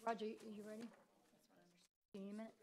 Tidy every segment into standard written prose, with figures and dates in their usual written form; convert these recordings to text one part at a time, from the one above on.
Roger, are you ready? Do you need a minute?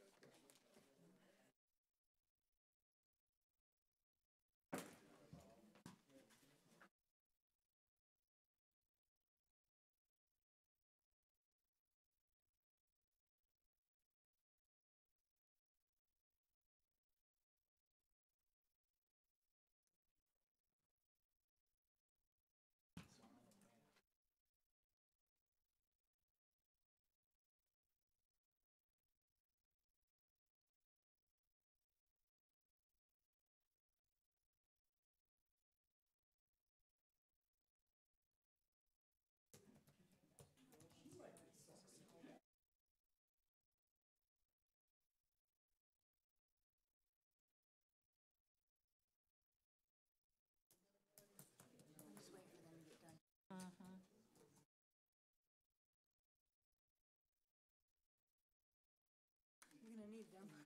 We're gonna need them. John.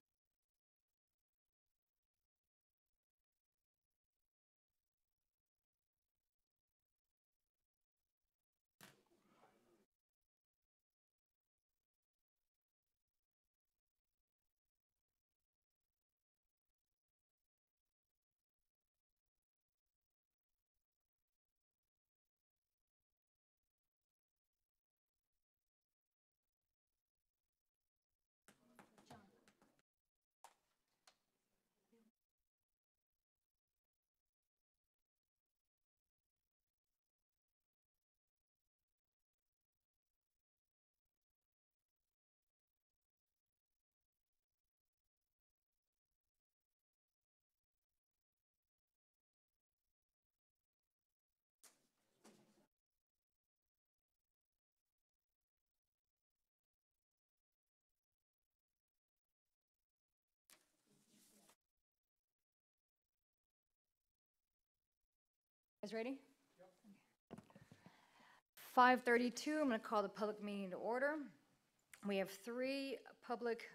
5:32, I'm going to call the public meeting to order. We have 3 public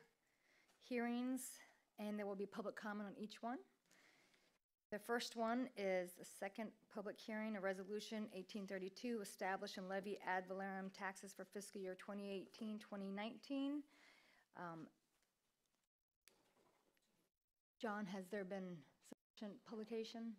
hearings, and there will be public comment on each one. The first one is the second public hearing, a resolution 1832, establish and levy ad valorem taxes for fiscal year 2018-2019. John, has there been sufficient publication?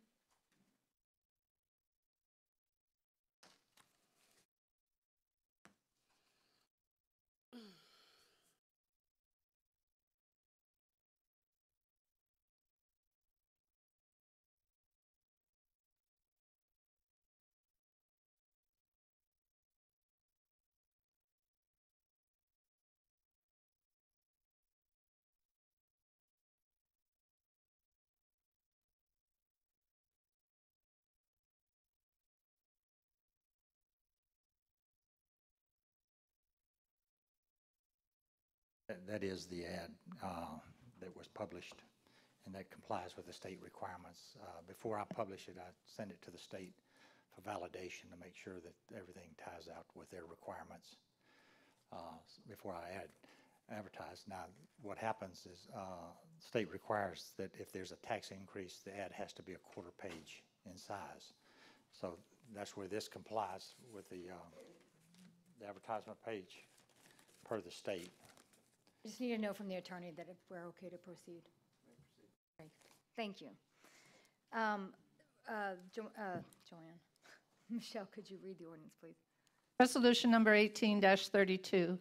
That is the ad that was published, and that complies with the state requirements. Before I publish it, I send it to the state for validation to make sure that everything ties out with their requirements before I advertise. Now, what happens is state requires that if there's a tax increase, the ad has to be a quarter page in size. So that's where this complies with the advertisement page per the state. I just need to know from the attorney that if we're okay to proceed. Okay, thank you. Joanne, Michelle, could you read the ordinance, please? Resolution number 18-32,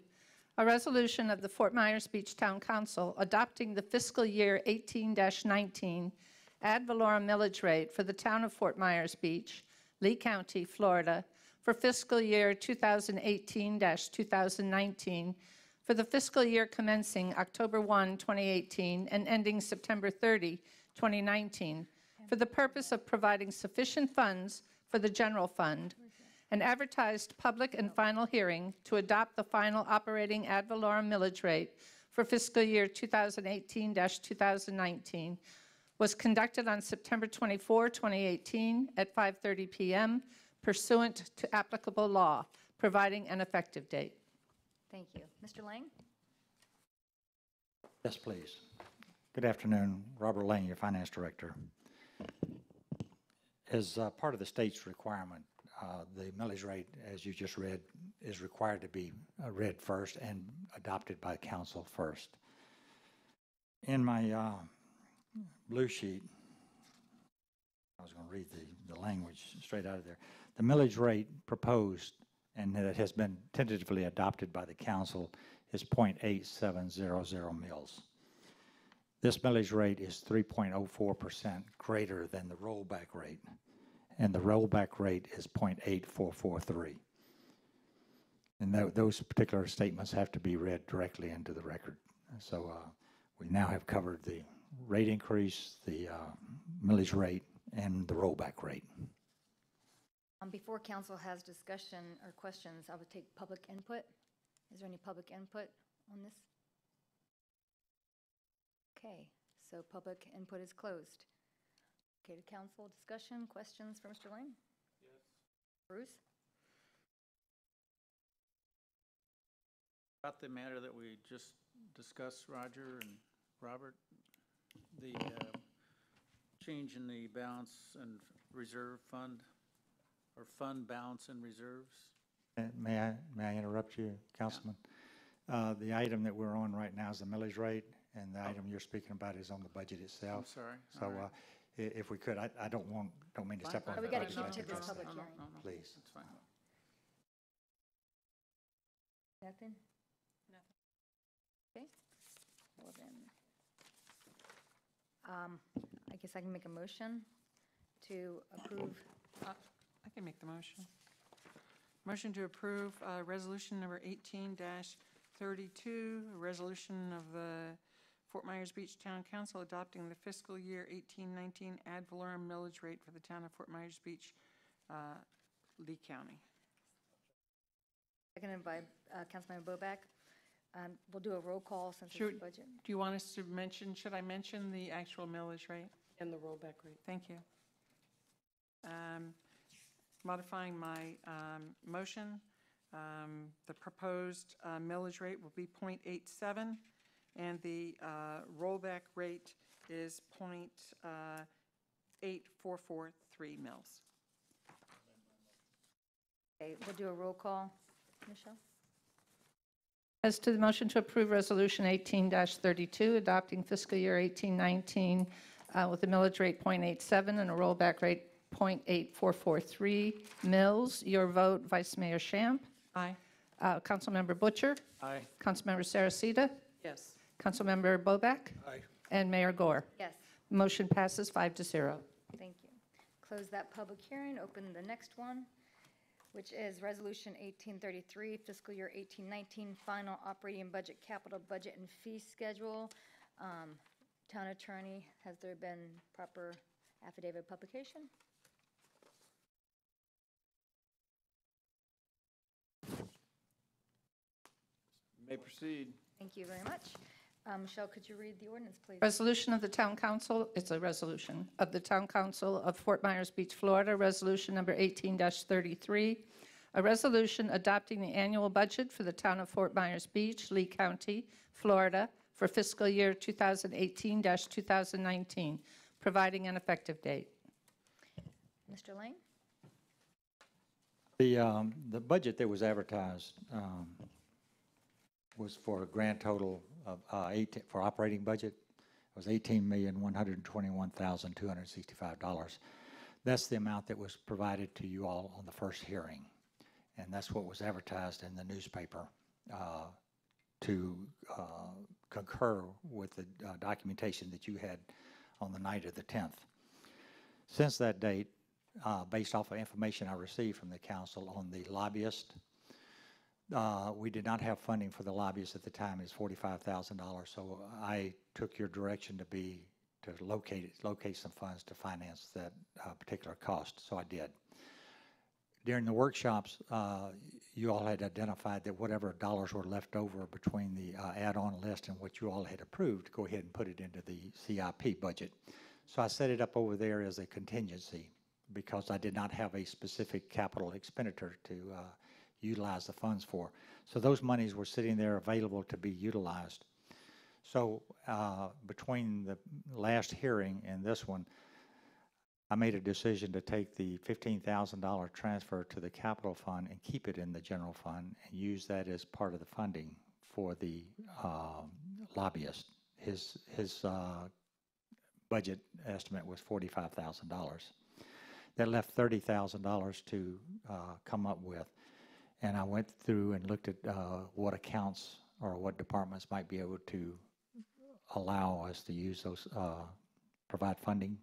a resolution of the Fort Myers Beach Town Council adopting the fiscal year 18-19 ad valorem millage rate for the town of Fort Myers Beach, Lee County, Florida, for fiscal year 2018-2019, for the fiscal year commencing October 1, 2018, and ending September 30, 2019, for the purpose of providing sufficient funds for the general fund, an advertised public and final hearing to adopt the final operating ad valorem millage rate for fiscal year 2018-2019 was conducted on September 24, 2018 at 5:30 p.m. pursuant to applicable law, providing an effective date. Thank you. Mr. Lang? Yes, please. Good afternoon. Robert Lane, your finance director. As part of the state's requirement, the millage rate, as you just read, is required to be read first and adopted by council first. In my blue sheet, I was going to read the language straight out of there. The millage rate proposed and that has been tentatively adopted by the council is 0.8700 mils. This millage rate is 3.04% greater than the rollback rate, and the rollback rate is 0.8443. And those particular statements have to be read directly into the record. So we now have covered the rate increase, the millage rate, and the rollback rate. Before council has discussion or questions, I would take public input. Is there any public input on this? Okay, so public input is closed. Okay, to council discussion, questions for Mr. Lane? Yes. Bruce? About the matter that we just discussed, Roger and Robert, the change in the balance and reserve fund, or fund balance and reserves. May I interrupt you, Councilman? The item that we're on right now is the millage rate, and the item you're speaking about is on the budget itself. I'm sorry. So All right. if we could, I don't mean to step on. Oh, we that, gotta but keep I'd to like this address public that. hearing. No, Please. That's fine. Nothing? Nothing. Okay, well then, I guess I can make a motion to approve. I can make the motion. Motion to approve resolution number 18-32, a resolution of the Fort Myers Beach Town Council adopting the fiscal year 18-19 ad valorem millage rate for the town of Fort Myers Beach, Lee County. Seconded by Councilmember Boback. We'll do a roll call since Sure. it's budget. Do you want us to mention, should I mention the actual millage rate? And the rollback rate. Thank you. Modifying my motion, the proposed millage rate will be 0.87, and the rollback rate is 0.8443 mils. Okay, we'll do a roll call. Michelle? As to the motion to approve Resolution 18-32, adopting fiscal year 18-19 with a millage rate 0.87 and a rollback rate 0.8443 mils, your vote, Vice Mayor Shamp. Aye. Councilmember Butcher. Aye. Councilmember Saracita. Yes. Councilmember Boback. Aye. And Mayor Gore. Yes, Motion passes 5-0. thank you. Close that public hearing, open the next one, which is Resolution 1833, fiscal year 18-19, final operating budget, capital budget, and fee schedule. Town attorney, has there been proper affidavit of publication? May proceed. Thank you very much. Michelle, could you read the ordinance, please? Resolution of the Town Council, it's a resolution of the Town Council of Fort Myers Beach, Florida, resolution number 18-33, a resolution adopting the annual budget for the town of Fort Myers Beach, Lee County, Florida, for fiscal year 2018-2019, providing an effective date. Mr. Lane? The budget that was advertised was for a grand total of for operating budget, it was $18,121,265. That's the amount that was provided to you all on the first hearing, and that's what was advertised in the newspaper to concur with the documentation that you had on the night of the 10th. Since that date, based off of information I received from the council on the lobbyist, we did not have funding for the lobbyist at the time. It's $45,000. So I took your direction to locate some funds to finance that particular cost. So I did. During the workshops, you all had identified that whatever dollars were left over between the add-on list and what you all had approved, go ahead and put it into the CIP budget. So I set it up over there as a contingency because I did not have a specific capital expenditure to utilize the funds for. So those monies were sitting there available to be utilized. So between the last hearing and this one, I made a decision to take the $15,000 transfer to the capital fund and keep it in the general fund and use that as part of the funding for the lobbyist. His budget estimate was $45,000. That left $30,000 to come up with. And I went through and looked at what accounts or what departments might be able to allow us to use those, provide funding.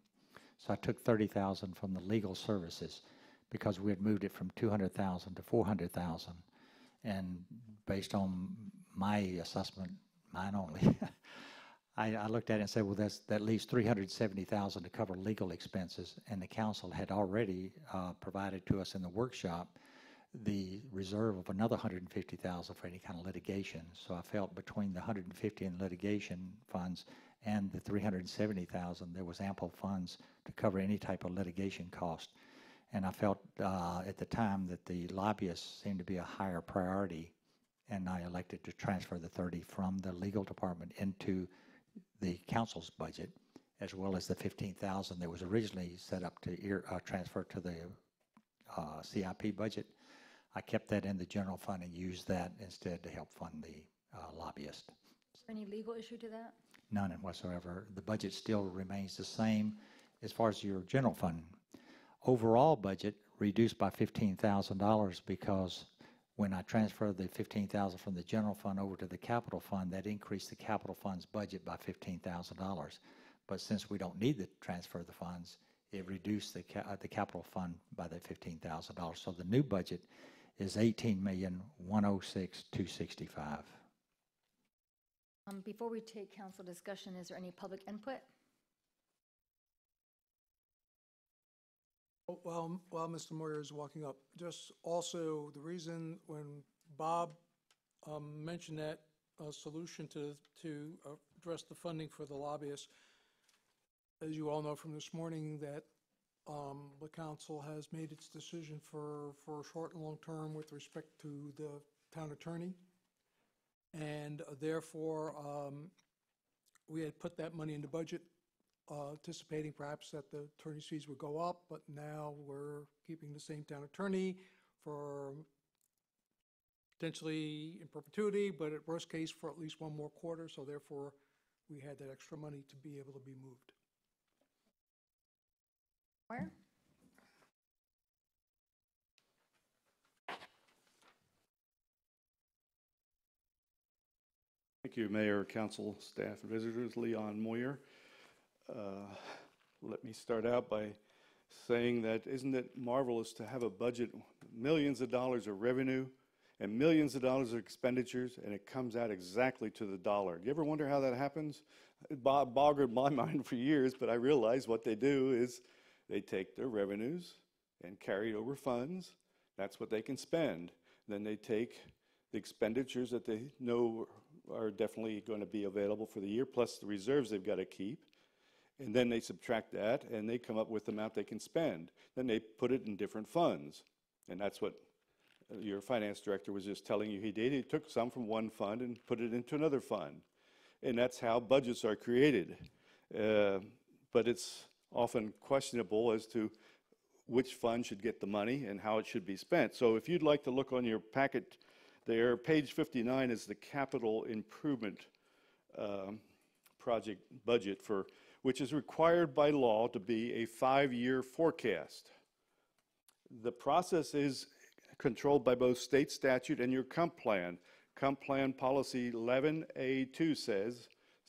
So I took $30,000 from the legal services because we had moved it from $200,000 to $400,000. And based on my assessment, mine only, I looked at it and said, well, that leaves $370,000 to cover legal expenses. And the council had already provided to us in the workshop the reserve of another $150,000 for any kind of litigation. So I felt between the $150,000 in litigation funds and the $370,000, there was ample funds to cover any type of litigation cost. And I felt at the time that the lobbyists seemed to be a higher priority, and I elected to transfer the 30 from the legal department into the council's budget, as well as the 15,000 that was originally set up to transfer to the CIP budget. I kept that in the general fund and used that instead to help fund the lobbyist. Any legal issue to that? None whatsoever. The budget still remains the same as far as your general fund. Overall budget reduced by $15,000 because when I transferred the $15,000 from the general fund over to the capital fund, that increased the capital fund's budget by $15,000. But since we don't need to transfer the funds, it reduced the capital fund by that $15,000. So the new budget is $18,106,265. Before we take council discussion, is there any public input? While Mr. Moyer is walking up, just also the reason when Bob mentioned that solution to address the funding for the lobbyists, as you all know from this morning, that the council has made its decision for short and long term with respect to the town attorney. And therefore, we had put that money in the budget, anticipating perhaps that the attorney's fees would go up, but now we're keeping the same town attorney for potentially in perpetuity, but at worst case for at least one more quarter. So therefore, we had that extra money to be able to be moved. Where? Thank you, Mayor, Council, staff, and visitors. Leon Moyer. Let me start out by saying that isn't it marvelous to have a budget, millions of dollars of revenue and millions of dollars of expenditures, and it comes out exactly to the dollar. Do you ever wonder how that happens? It boggled my mind for years, but I realized what they do is they take their revenues and carry over funds. That's what they can spend. Then they take the expenditures that they know are definitely going to be available for the year, plus the reserves they've got to keep. And then they subtract that, and they come up with the amount they can spend. Then they put it in different funds. And that's what your finance director was just telling you he did. He took some from one fund and put it into another fund. And that's how budgets are created. But it's often questionable as to which fund should get the money and how it should be spent. So if you'd like to look on your packet there, page 59 is the capital improvement project budget, which is required by law to be a 5-year forecast. The process is controlled by both state statute and your comp plan. Comp plan policy 11A2 says,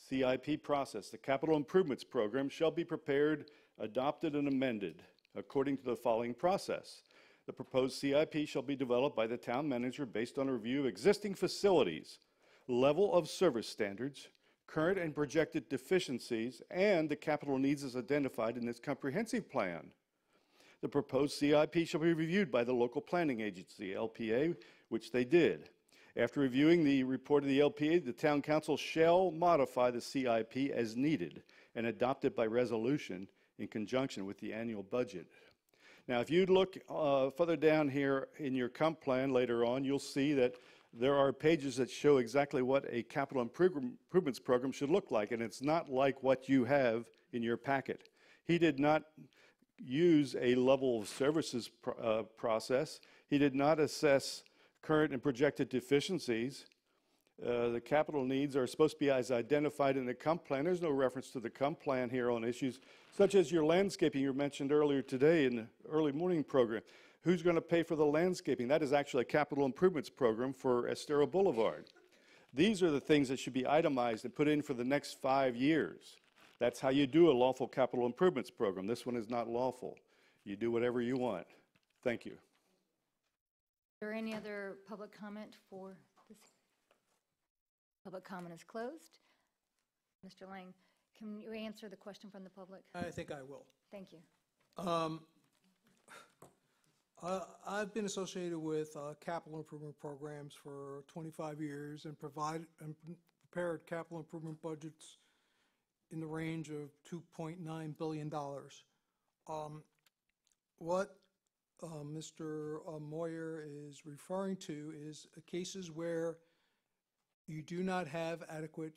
CIP process, the capital improvements program shall be prepared, adopted, and amended according to the following process. The proposed CIP shall be developed by the town manager based on a review of existing facilities, level of service standards, current and projected deficiencies, and the capital needs as identified in this comprehensive plan. The proposed CIP shall be reviewed by the local planning agency, LPA, which they did. After reviewing the report of the LPA, the town council shall modify the CIP as needed and adopt it by resolution in conjunction with the annual budget. Now, if you look further down here in your comp plan later on, you'll see that there are pages that show exactly what a capital improvements program should look like, and it's not like what you have in your packet. He did not use a level of services process. He did not assess current and projected deficiencies. The capital needs are supposed to be as identified in the comp plan. There's no reference to the comp plan here on issues such as your landscaping you mentioned earlier today in the early morning program. Who's going to pay for the landscaping? That is actually a capital improvements program for Estero Boulevard. These are the things that should be itemized and put in for the next 5 years. That's how you do a lawful capital improvements program. This one is not lawful. You do whatever you want. Thank you. Is there any other public comment for this? Public comment is closed. Mr. Lang, can you answer the question from the public? I think I will. Thank you. I've been associated with capital improvement programs for 25 years and prepared capital improvement budgets in the range of $2.9 billion. What Mr. Moyer is referring to is cases where you do not have adequate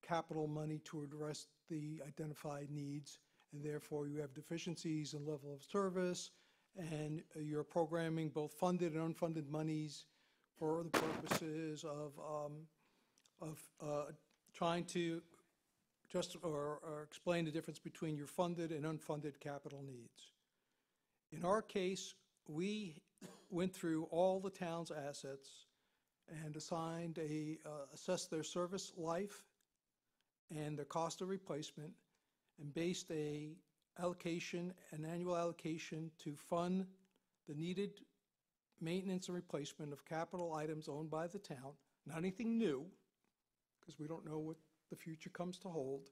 capital money to address the identified needs, and therefore you have deficiencies in level of service, and you're programming both funded and unfunded monies for the purposes of trying to explain the difference between your funded and unfunded capital needs. In our case, we went through all the town's assets and assessed their service life and their cost of replacement, and based an annual allocation to fund the needed maintenance and replacement of capital items owned by the town, not anything new, because we don't know what the future comes to hold,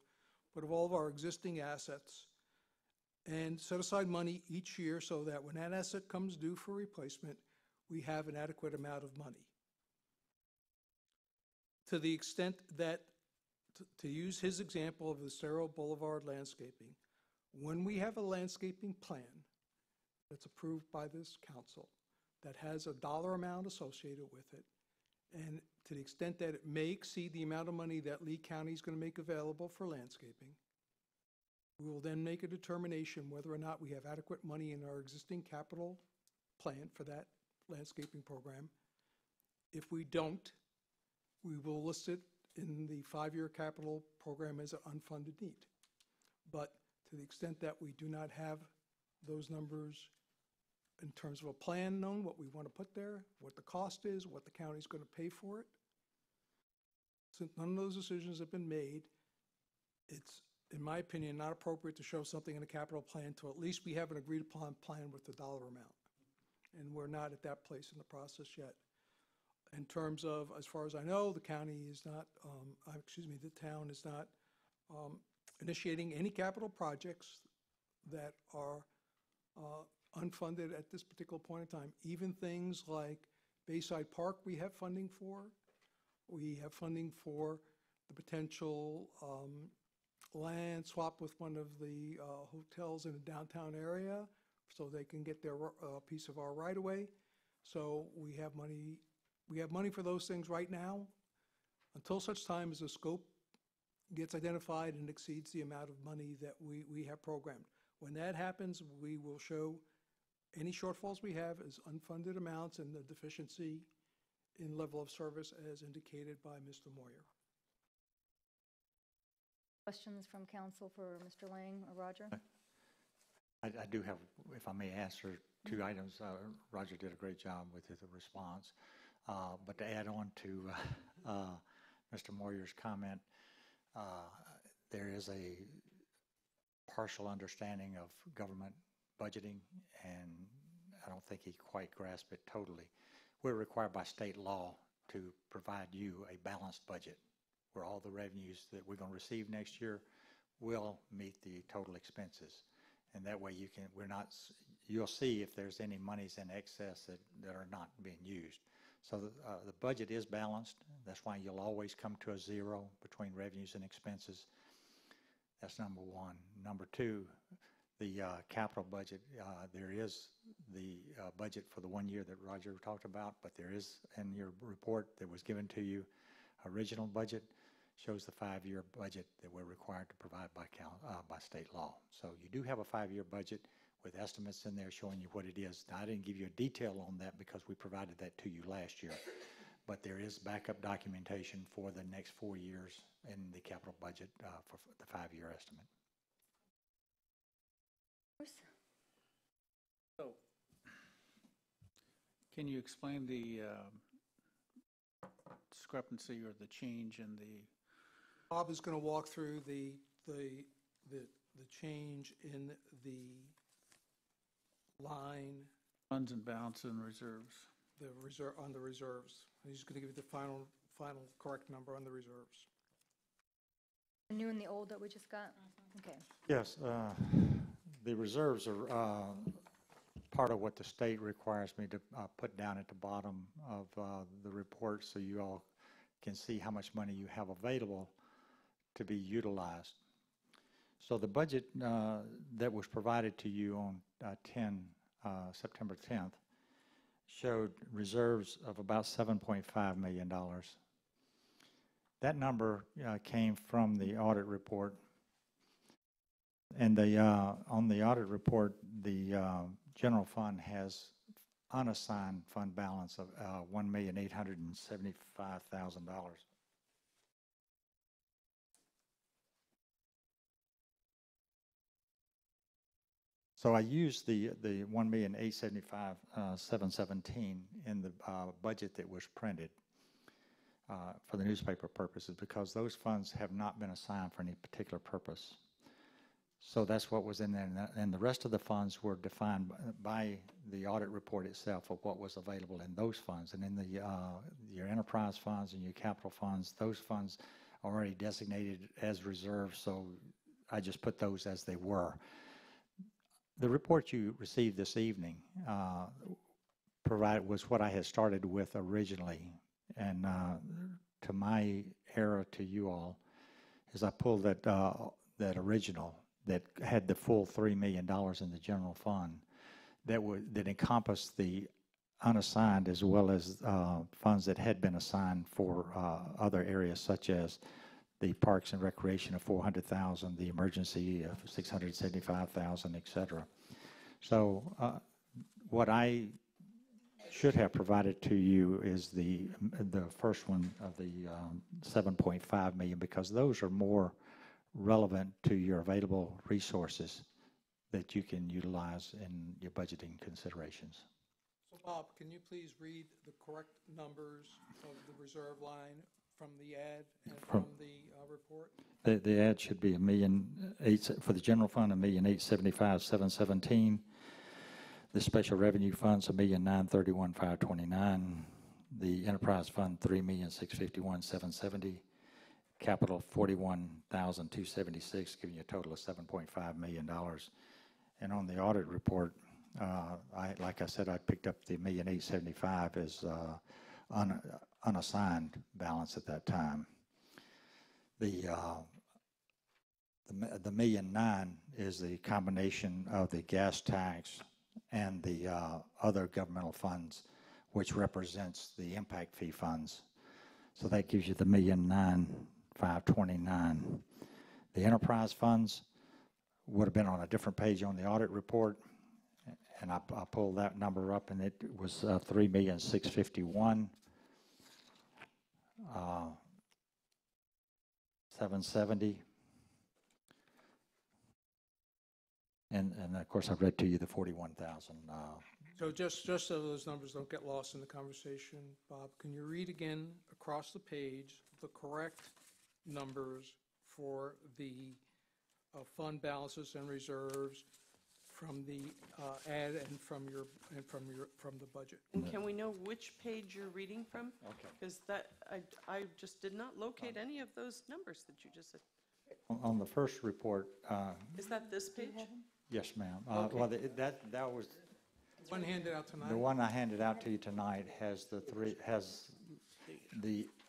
but of all of our existing assets, and set aside money each year so that when that asset comes due for replacement, we have an adequate amount of money. To the extent that, to use his example of the Estero Boulevard landscaping, when we have a landscaping plan that's approved by this council that has a dollar amount associated with it, and to the extent that it may exceed the amount of money that Lee County is going to make available for landscaping, we will then make a determination whether or not we have adequate money in our existing capital plan for that landscaping program. If we don't, we will list it in the 5-year capital program as an unfunded need. But to the extent that we do not have those numbers in terms of a plan known, what we want to put there, what the cost is, what the county is going to pay for it, since none of those decisions have been made, it's, in my opinion, not appropriate to show something in a capital plan until at least we have an agreed upon plan with the dollar amount. And we're not at that place in the process yet. In terms of, as far as I know, the county is not, the town is not initiating any capital projects that are unfunded at this particular point in time. Even things like Bayside Park we have funding for. We have funding for the potential land swap with one of the hotels in the downtown area so they can get their piece of our right-of-way. So we have money. We have money for those things right now until such time as the scope gets identified and exceeds the amount of money that we have programmed. When that happens, we will show any shortfalls we have as unfunded amounts and the deficiency in level of service as indicated by Mr. Moyer. Questions from council for Mr. Lang or Roger? I do have, if I may answer, 2 items. Roger did a great job with his response. But to add on to Mr. Moyer's comment, there is a partial understanding of government budgeting, and I don't think he quite grasped it totally. We're required by state law to provide you a balanced budget where all the revenues that we're going to receive next year will meet the total expenses. And that way you'll see if there's any monies in excess that are not being used. So the budget is balanced. That's why you'll always come to a zero between revenues and expenses. That's number one. Number two, the capital budget, there is the budget for the 1 year that Roger talked about, but there is in your report that was given to you, original budget shows the 5-year budget that we're required to provide by state law. So you do have a 5-year budget. with estimates in there showing you what it is. Now, I didn't give you a detail on that because we provided that to you last year, but there is backup documentation for the next 4 years in the capital budget for the 5-year estimate. Bruce? So, can you explain the discrepancy or the change in the, Bob is going to walk through the change in the line, funds and balance and reserves? the reserve, on the reserves. He's going to give you the final correct number on the reserves. The new and the old that we just got? Okay. Yes, the reserves are part of what the state requires me to put down at the bottom of the report so you all can see how much money you have available to be utilized. So the budget that was provided to you on September 10th showed reserves of about $7.5 million. That number came from the audit report. And on the audit report, the general fund has unassigned fund balance of $1,875,000. So I used the $1,875,717 in the budget that was printed for the newspaper purposes because those funds have not been assigned for any particular purpose. So that's what was in there, and the rest of the funds were defined by the audit report itself of what was available in those funds. And in the your enterprise funds and your capital funds, those funds are already designated as reserves, so I just put those as they were. The report you received this evening was what I had started with originally, and to my error to you all is I pulled that original that had the full $3 million in the general fund that encompassed the unassigned as well as funds that had been assigned for other areas such as the Parks and Recreation of $400,000, the emergency of $675,000, et cetera. So what I should have provided to you is the first one of the $7.5 million because those are more relevant to your available resources that you can utilize in your budgeting considerations. So Bob, can you please read the correct numbers of the reserve line from the ad and from the report? The ad should be $1,800,000 for the general fund, $1,875,717. The special revenue funds, $1,931,529. The enterprise fund, $3,651,770. Capital, $41,276, giving you a total of $7.5 million. And on the audit report, like I said, I picked up the $1,875,000 as unassigned balance at that time. The $1,000,009 is the combination of the gas tax and the other governmental funds, which represents the impact fee funds. So that gives you the $1,009,529. The enterprise funds would have been on a different page on the audit report, and I pulled that number up, and it was $3,651,770. And of course, I read to you the 41,000. So just so those numbers don't get lost in the conversation, Bob, can you read again across the page the correct numbers for the fund balances and reserves from the ad and from the budget? And can we know which page you're reading from? Okay. Because I just did not locate any of those numbers that you just said. On the first report, Is that this page? yes, ma'am. Okay. Well, that was One handed out tonight? the one I handed out to you tonight has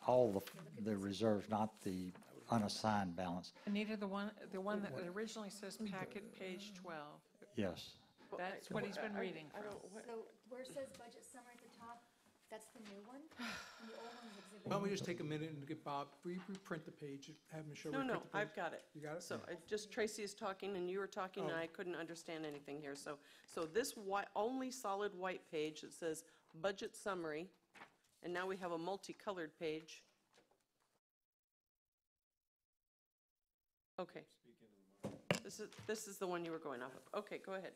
all the reserves, not the unassigned balance. Anita, the one that originally says packet page 12, Yes. that's what he's been reading from. So where it says budget summary at the top, That's the new one, and the old one's exhibit. Why don't we just take a minute and get Bob, reprint the page, have him show. No, reprint no, the page. I've got it. You got it? So Tracy is talking and you were talking and Oh. I couldn't understand anything here. So this only solid white page that says budget summary, and now we have a multicolored page. Okay. This is the one you were going off of. Okay, go ahead.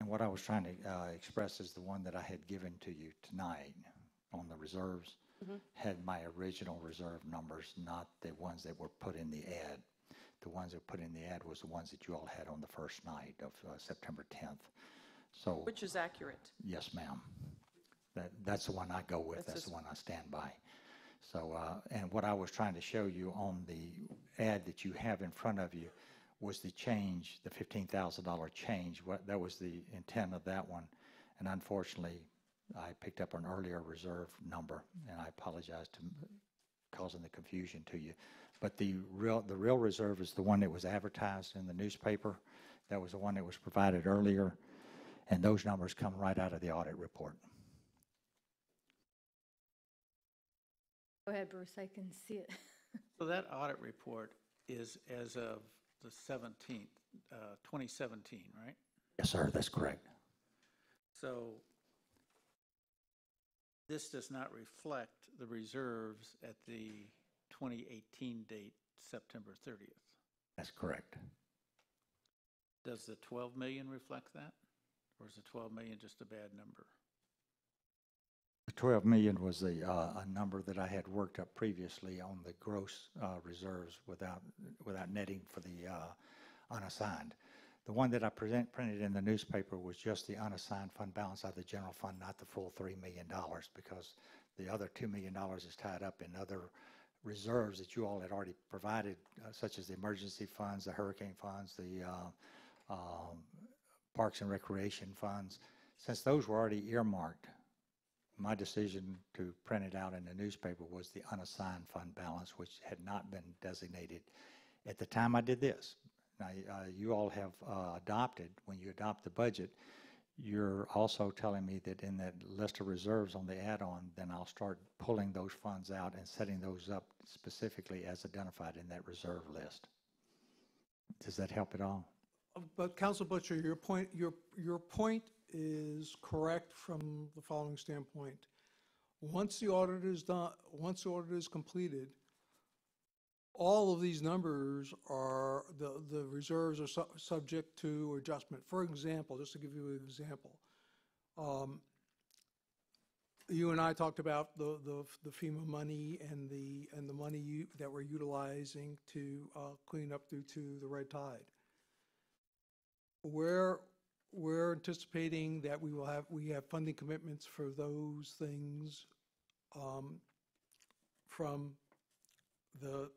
And what I was trying to express is the one that I had given to you tonight on the reserves had my original reserve numbers, not the ones that were put in the ad. The ones that put in the ad was the ones that you all had on the first night of September 10th. So, Which is accurate. yes, ma'am. That's the one I go with. That's That's this the one I stand by. So, and what I was trying to show you on the ad that you have in front of you was the change, the $15,000 change. That was the intent of that one. And unfortunately, I picked up an earlier reserve number, and I apologize to causing the confusion to you. But the real reserve is the one that was advertised in the newspaper. That was the one that was provided earlier, and those numbers come right out of the audit report. Go ahead, Bruce, I can see it. So that audit report is as of the 17th, 2017, right? Yes, sir, that's correct. So this does not reflect the reserves at the 2018 date, September 30th. That's correct. Does the 12 million reflect that? Or is the 12 million just a bad number? The 12 million was a number that I had worked up previously on the gross reserves without netting for the unassigned. The one that I printed in the newspaper was just the unassigned fund balance out of the general fund, not the full $3 million, because the other $2 million is tied up in other reserves that you all had already provided, such as the emergency funds, the hurricane funds, the parks and recreation funds. Since those were already earmarked, my decision to print it out in the newspaper was the unassigned fund balance, which had not been designated at the time I did this. Now, you all have adopted, when you adopt the budget, you're also telling me that in that list of reserves on the add-on, then I'll start pulling those funds out and setting those up specifically as identified in that reserve list. Does that help at all? But Council Butcher, your point is correct from the following standpoint. Once the audit is done, once the audit is completed, all of these numbers are, the reserves are subject to adjustment. For example, just to give you an example, you and I talked about the FEMA money and the money that we're utilizing to clean up due to the red tide. We're anticipating that we have funding commitments for those things from the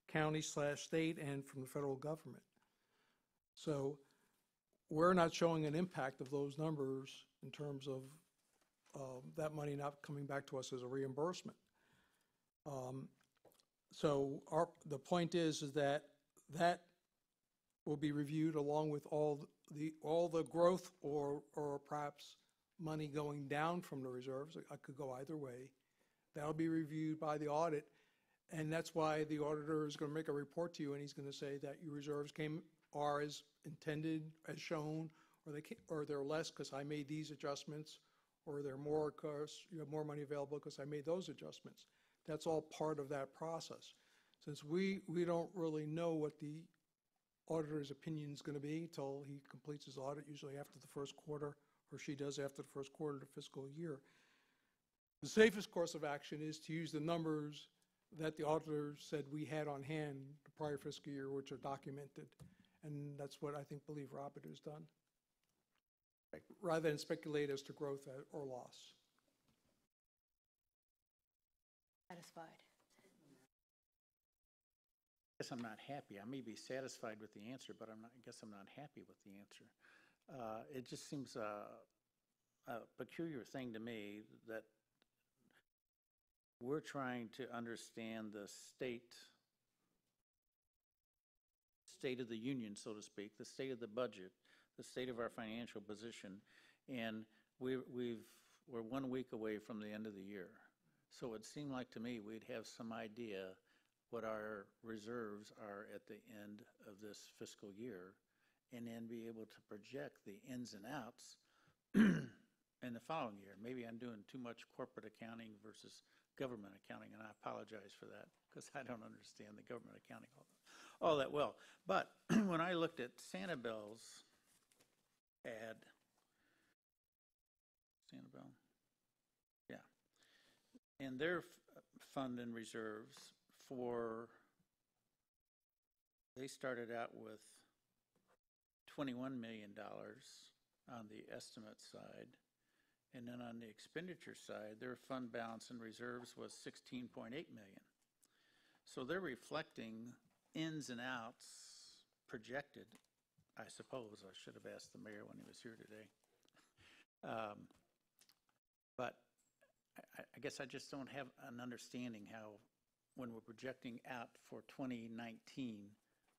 county/state and from the federal government. So we're not showing an impact of those numbers in terms of that money not coming back to us as a reimbursement. So the point is that will be reviewed along with all the growth or perhaps money going down from the reserves. I could go either way. That'll be reviewed by the audit, and that's why the auditor is going to make a report to you, and he's going to say that your reserves are as intended, as shown, or they're less because I made these adjustments, or they're more because you have more money available because I made those adjustments. That's all part of that process. Since we don't really know what the auditor's opinion is going to be until he completes his audit, usually after the first quarter, or she does after the first quarter of the fiscal year. The safest course of action is to use the numbers that the auditor said we had on hand the prior fiscal year, which are documented. And that's what I believe Robert has done, rather than speculate as to growth or loss. Satisfied. I guess I'm not happy. I may be satisfied with the answer, but I guess I'm not happy with the answer. It just seems a peculiar thing to me that we're trying to understand the state of the union, so to speak, the state of the budget, the state of our financial position, and we're 1 week away from the end of the year. So it seemed like to me we'd have some idea what our reserves are at the end of this fiscal year, and then be able to project the ins and outs in the following year. Maybe I'm doing too much corporate accounting versus government accounting, and I apologize for that, because I don't understand the government accounting all that well. But when I looked at Sanibel's ad, Sanibel, yeah, and their fund and reserves they started out with $21 million on the estimate side. And then on the expenditure side, their fund balance and reserves was $16.8 million. So they're reflecting ins and outs projected, I suppose. I should have asked the mayor when he was here today. But I guess I just don't have an understanding how, when we're projecting out for 2019,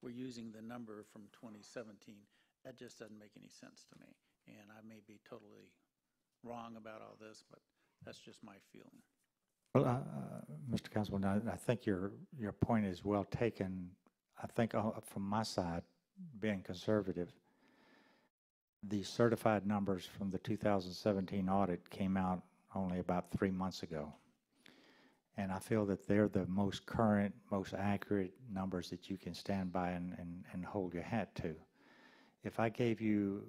we're using the number from 2017. That just doesn't make any sense to me. And I may be totally wrong about all this, but that's just my feeling. Well, Mr. Councilman, I think your point is well taken. I think from my side, being conservative, the certified numbers from the 2017 audit came out only about 3 months ago. And I feel that they're the most current, most accurate numbers that you can stand by and hold your hat to. If I gave you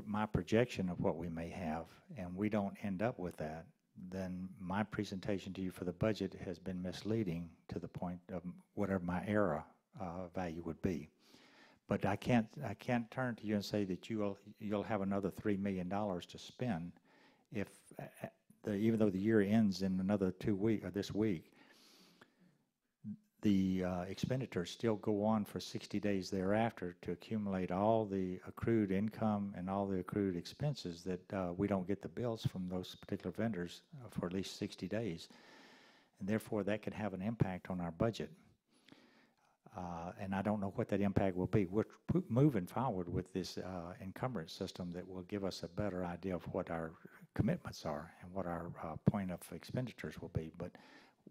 my projection of what we may have, and we don't end up with that, then my presentation to you for the budget has been misleading to the point of whatever my error value would be. But I can't turn to you and say that you'll have another $3 million to spend if even though the year ends in another 2 weeks or this week, the expenditures still go on for 60 days thereafter to accumulate all the accrued income and all the accrued expenses that we don't get the bills from those particular vendors for at least 60 days. And therefore, that could have an impact on our budget. And I don't know what that impact will be. We're moving forward with this encumbrance system that will give us a better idea of what our commitments are and what our point of expenditures will be. But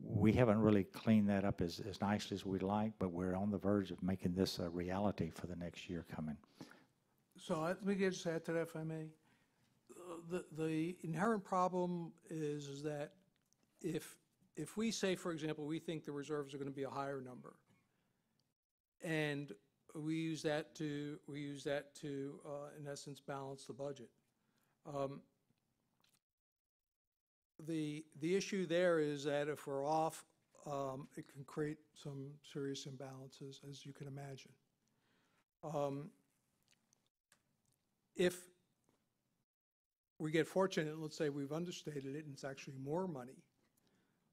we haven't really cleaned that up as nicely as we'd like, but we're on the verge of making this a reality for the next year coming. So let me just add to that, if I may. The inherent problem is that if we say, for example, we think the reserves are going to be a higher number, and we use that to in essence balance the budget. The issue there is that if we're off, it can create some serious imbalances, as you can imagine. If we get fortunate, let's say we've understated it and it's actually more money,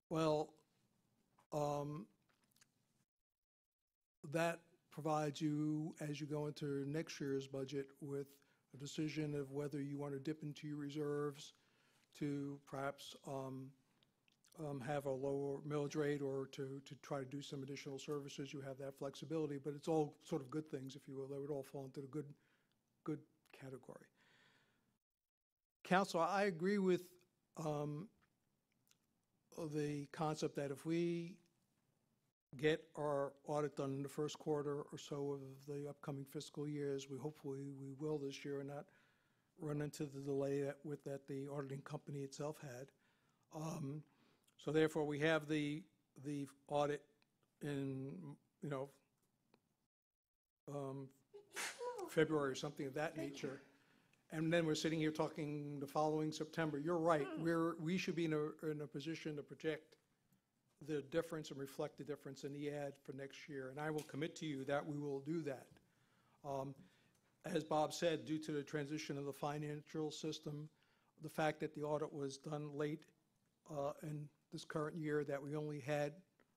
well, that provides you, as you go into next year's budget, with a decision of whether you want to dip into your reserves to perhaps have a lower millage rate, or to try to do some additional services. You have that flexibility, but it's all sort of good things, if you will. They would all fall into the good category. Council, I agree with the concept that if we get our audit done in the first quarter or so of the upcoming fiscal years, hopefully we will this year, and not run into the delay that the auditing company itself had. So therefore, we have the audit in February or something of that nature, and then we're sitting here talking the following September. You're right. We should be in a position to project the difference and reflect the difference in the ad for next year, and I will commit to you that we will do that. As Bob said, due to the transition of the financial system, the fact that the audit was done late in this current year, that we only had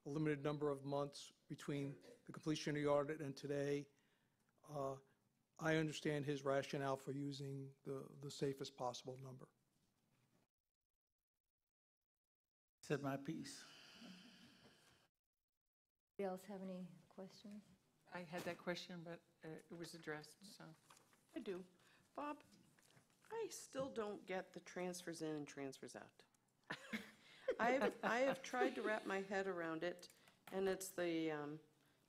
a limited number of months between the completion of the audit and today, I understand his rationale for using the safest possible number. Said my piece. Anybody else have any questions? I had that question, but it was addressed, so. I do. Bob, I still don't get the transfers in and transfers out. I have tried to wrap my head around it, and it's the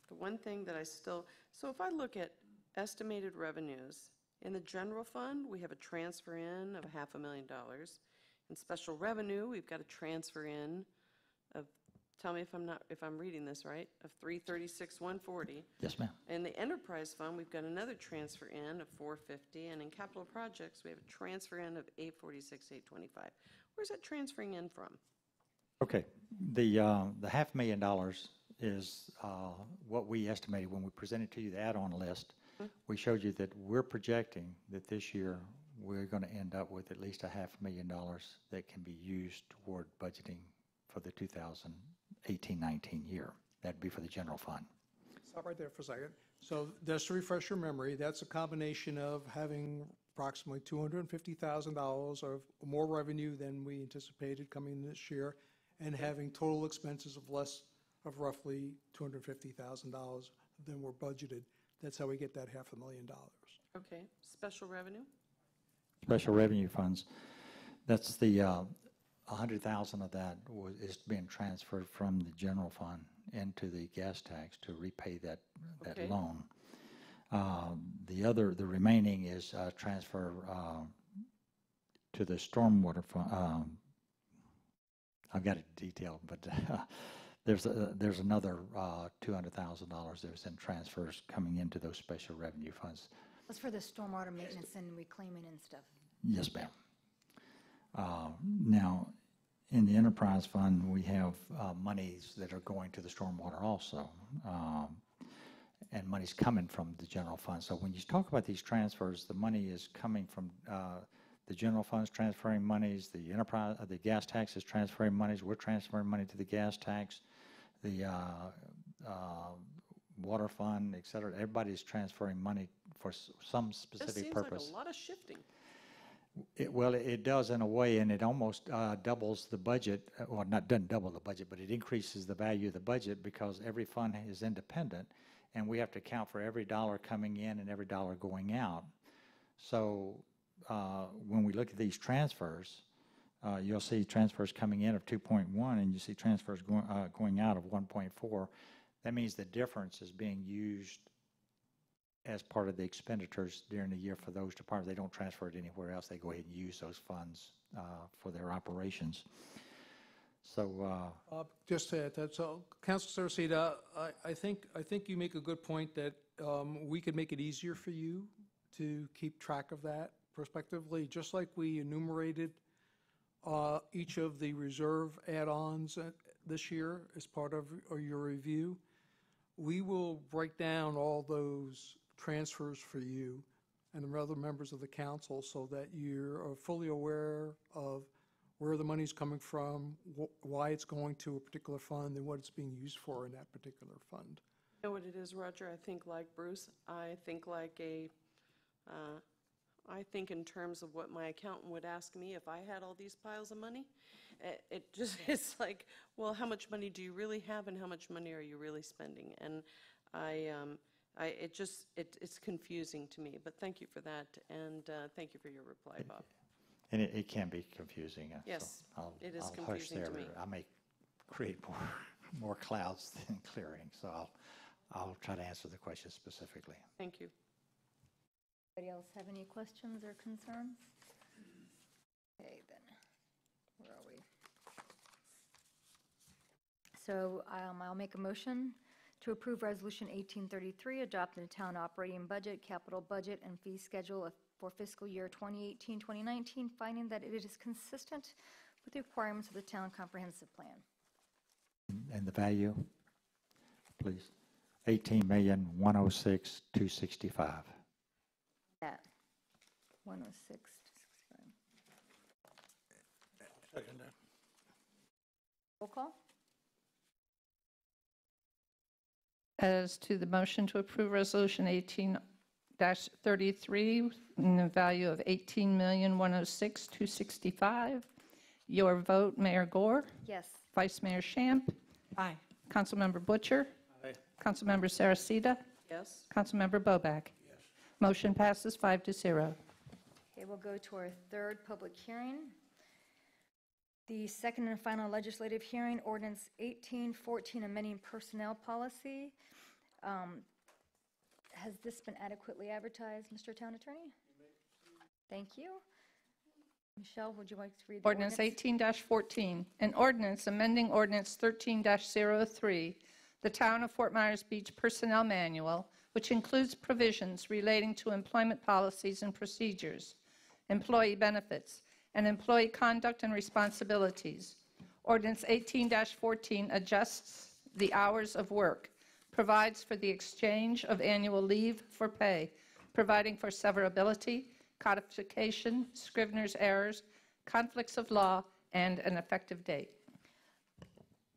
one thing that I still, so if I look at estimated revenues, in the general fund, we have a transfer in of $500,000. In special revenue, we've got a transfer in of, tell me if I'm reading this right, of $336,140. Yes, ma'am. In the enterprise fund, we've got another transfer in of $450, and in capital projects, we have a transfer in of $846,825. Where's that transferring in from? Okay, the $500,000 is what we estimated when we presented to you the add-on list. We showed you that we're projecting that this year we're going to end up with at least $500,000 that can be used toward budgeting for the 2018-19 year. That'd be for the general fund. Stop right there for a second. So just to refresh your memory, that's a combination of having approximately $250,000 of more revenue than we anticipated coming this year, and having total expenses of roughly $250,000 than were budgeted. That's how we get that $500,000. Okay, special revenue? Special revenue funds, that's the $100,000 of that is being transferred from the general fund into the gas tax to repay that Okay. loan. The remaining is transfer to the stormwater fund. I've got it detailed, but there's another $200,000 that's in transfers coming into those special revenue funds. That's for the stormwater maintenance and reclaiming and stuff. Yes, ma'am. Now, in the enterprise fund, we have monies that are going to the stormwater also, and money's coming from the general fund. So when you talk about these transfers, the money is coming from the general fund's transferring monies, the enterprise, the gas tax is transferring monies, we're transferring money to the gas tax, the water fund, et cetera. Everybody's transferring money for some This specific seems purpose. like a lot of shifting. Well, it does in a way, and it almost doubles the budget, or not, doesn't double the budget, but it increases the value of the budget because every fund is independent, and we have to account for every dollar coming in and every dollar going out. So when we look at these transfers, you'll see transfers coming in of 2.1, and you see transfers going out of 1.4. That means the difference is being used as part of the expenditures during the year for those departments. They don't transfer it anywhere else. They go ahead and use those funds for their operations. So Just to add that, so Councilor Saracita, I think you make a good point that we could make it easier for you to keep track of that prospectively, just like we enumerated each of the reserve add-ons this year as part of your review. We will break down all those transfers for you and the other members of the council so that you're fully aware of where the money's coming from, why it's going to a particular fund, and what it's being used for in that particular fund. You know what it is, Roger? I think like Bruce, I think in terms of what my accountant would ask me if I had all these piles of money. It just, it's like, well, how much money do you really have and how much money are you really spending? And it's confusing to me, but thank you for that, and thank you for your reply, Bob. and it can be confusing. Yes, so it is I'll hush confusing to there. me. I may create more clouds than clearing, so I'll try to answer the question specifically. Thank you. Anybody else have any questions or concerns? Okay, then, where are we? So I'll make a motion to approve Resolution 1833, adopting the town operating budget, capital budget, and fee schedule for fiscal year 2018-2019, finding that it is consistent with the requirements of the town comprehensive plan. And the value, please? $18,106,265. That, 106. Second that. Roll call? As to the motion to approve Resolution 18-33 in the value of $18,106,265, your vote, Mayor Gore, Yes. Vice Mayor Shamp, Aye. Councilmember Butcher, Aye. Councilmember Saracita, Yes? Councilmember Boback. Motion passes 5-0. Okay, we'll go to our third public hearing. The second and final legislative hearing, ordinance 1814, amending personnel policy. Has this been adequately advertised, Mr. Town Attorney? Thank you. Michelle, would you like to read the Ordinance 18-14, an ordinance amending ordinance 13-03, the Town of Fort Myers Beach Personnel Manual, which includes provisions relating to employment policies and procedures, employee benefits, and employee conduct and responsibilities. Ordinance 18-14 adjusts the hours of work, provides for the exchange of annual leave for pay, providing for severability, codification, Scrivener's errors, conflicts of law, and an effective date.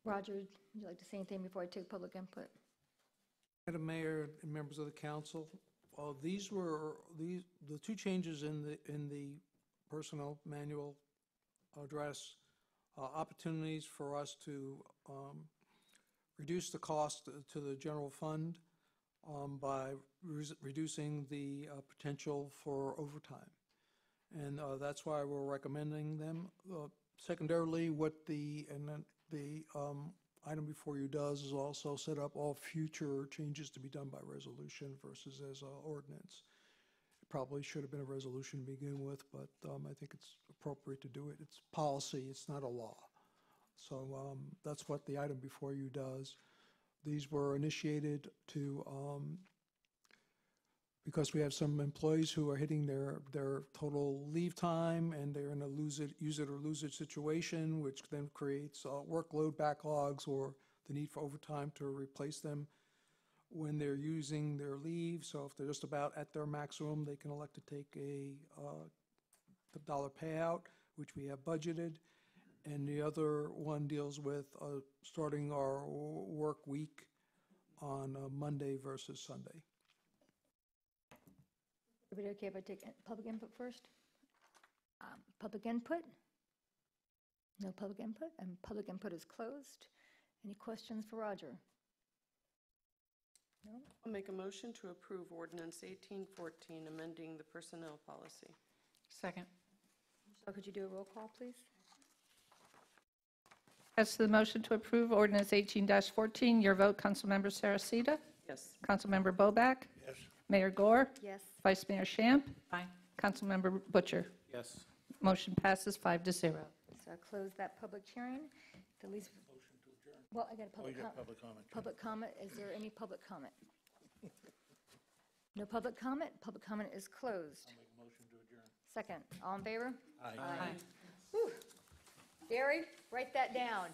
Roger, would you like to say anything before I take public input? Madam Mayor and members of the council, these were the two changes in the personnel manual address opportunities for us to reduce the cost to the general fund by reducing the potential for overtime. And that's why we're recommending them. Secondarily, what the item before you does is also set up all future changes to be done by resolution versus as an ordinance. It probably should have been a resolution to begin with, but I think it's appropriate to do it. It's policy, it's not a law. So that's what the item before you does. These were initiated to, because we have some employees who are hitting their total leave time and they're in a use it or lose it situation, which then creates workload backlogs or the need for overtime to replace them when they're using their leave. So if they're just about at their maximum, they can elect to take a dollar payout, which we have budgeted. And the other one deals with starting our work week on Monday versus Sunday. Everybody okay if I take public input first? Public input? No public input, and public input is closed. Any questions for Roger? No? I'll make a motion to approve ordinance 1814, amending the personnel policy. Second. So could you do a roll call, please? As to the motion to approve ordinance 18-14, your vote, Councilmember Saracita? Yes. Councilmember Boback? Yes. Mayor Gore? Yes. Vice Mayor Shamp? Aye. Councilmember Butcher? Yes. Motion passes 5-0. So I close that public hearing. The least. Well, I got a public comment. Public comment. Is there any public comment? No public comment. Public comment is closed. I'll make a motion to adjourn. Second. All in favor? Aye. Whew. Gary, write that down.